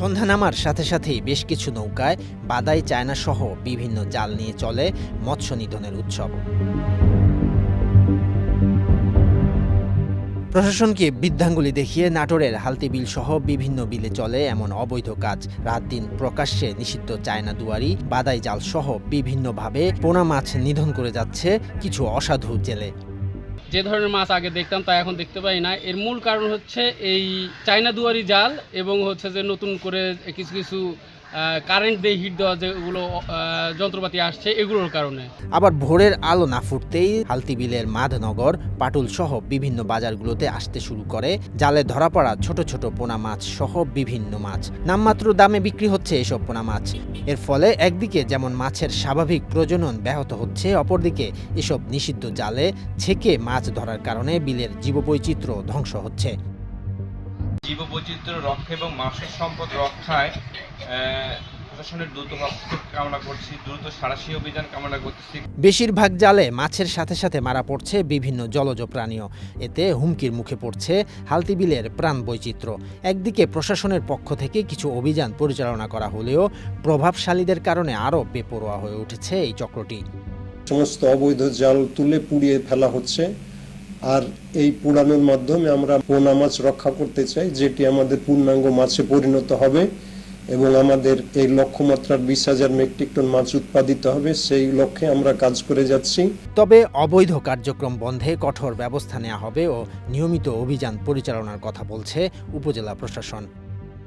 সন্ধ্যা নামার সাথে সাথেই বেশ কিছু নৌকায় বাদাই, চায়না সহ বিভিন্ন জাল নিয়ে চলে মৎস্য নিধনের উৎসব। প্রশাসনকে বৃদ্ধাঙ্গুলি দেখিয়ে নাটোরের হালতিবিল সহ বিভিন্ন বিলে চলে এমন অবৈধ কাজ। রাত দিন প্রকাশ্যে নিষিদ্ধ চায়না দুয়ারি, বাদাই জাল সহ বিভিন্নভাবে পোনা মাছ নিধন করে যাচ্ছে কিছু অসাধু জেলে। যে ধরনের মাছ আগে দেখতাম তা এখন দেখতে পাই না। এর মূল কারণ হচ্ছে এই চায়না দুয়ারি জাল এবং হচ্ছে যে নতুন করে কিছু কিছু কারেন্ট দিয়ে হিট দেওয়া যেগুলো যন্ত্রপাতি আসছে এগুলোর কারণে। আবার ভোরের আলো না ফুটতেই হালতিবিলের মাধনগর, পাটুল সহ বিভিন্ন বাজারগুলোতে আসতে শুরু করে জালে ধরা পড়া ছোট ছোট পোনা মাছ সহ বিভিন্ন মাছ। নামমাত্র দামে বিক্রি হচ্ছে এসব পোনা মাছ। এর ফলে একদিকে যেমন মাছের স্বাভাবিক প্রজনন ব্যাহত হচ্ছে, অপরদিকে এসব নিষিদ্ধ জালে ছেকে মাছ ধরার কারণে বিলের জীববৈচিত্র্য ধ্বংস হচ্ছে। জীববৈচিত্র্য রক্ষা এবং মাছের সম্পদ রক্ষায় প্রশাসনের দ্রুত হস্তক্ষেপ কামনা করছি, দ্রুত সাঁড়াশি অভিযান কামনা করছি। বেশিরভাগ জালে মাছের সাথে সাথে মারা পড়ছে বিভিন্ন জলজ প্রাণীও। এতে হুমকির মুখে পড়ছে হালতিবিলের প্রাণ বৈচিত্র্য। একদিকে প্রশাসনের পক্ষ থেকে কিছু অভিযান পরিচালনা করা হলেও প্রভাবশালীদের কারণে আরও বেপরোয়া হয়ে উঠেছে এই চক্রটি। সমস্ত অবৈধ জাল তুলে পুড়িয়ে ফেলা হচ্ছে, আর এই পোড়ানোর মাধ্যমে আমরা পোনা মাছ রক্ষা করতে চাই, যেটি আমাদের পূর্ণাঙ্গ মাছে পরিণত হবে এবং আমাদের এই লক্ষ্যমাত্রার 20,000 মেট্রিক টন মাছ উৎপাদিত হবে। সেই লক্ষ্যে আমরা কাজ করে যাচ্ছি। তবে অবৈধ কার্যক্রম বন্ধে কঠোর ব্যবস্থা নেওয়া হবে ও নিয়মিত অভিযান পরিচালনার কথা বলছে উপজেলা প্রশাসন।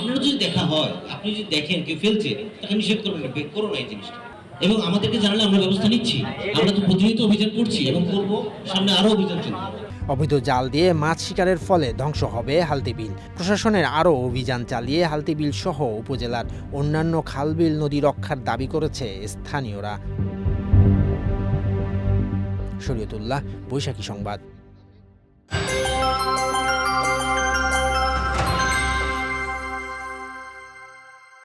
আপনারা যদি দেখা হয়, আপনি যদি দেখেন কেউ ফেলছে, তাকে নিষেধ করবেন না, বের করো না এই জিনিসটা, এবং আমাদেরকে জানালে আমরা ব্যবস্থা নিচ্ছি। আমরা তো প্রতিনিয়ত অভিযান করছি এবং করব, সামনে আরো অভিযান চলবে। অবৈধ জাল দিয়ে মাছ শিকারের ফলে ধ্বংস হবে হালতিবিল। প্রশাসনের আরও অভিযান চালিয়ে হালতিবিল সহ উপজেলার অন্যান্য খালবিল নদী রক্ষার দাবি করেছে স্থানীয়রা। শরীয়তুল্লাহ, বৈশাখী সংবাদ।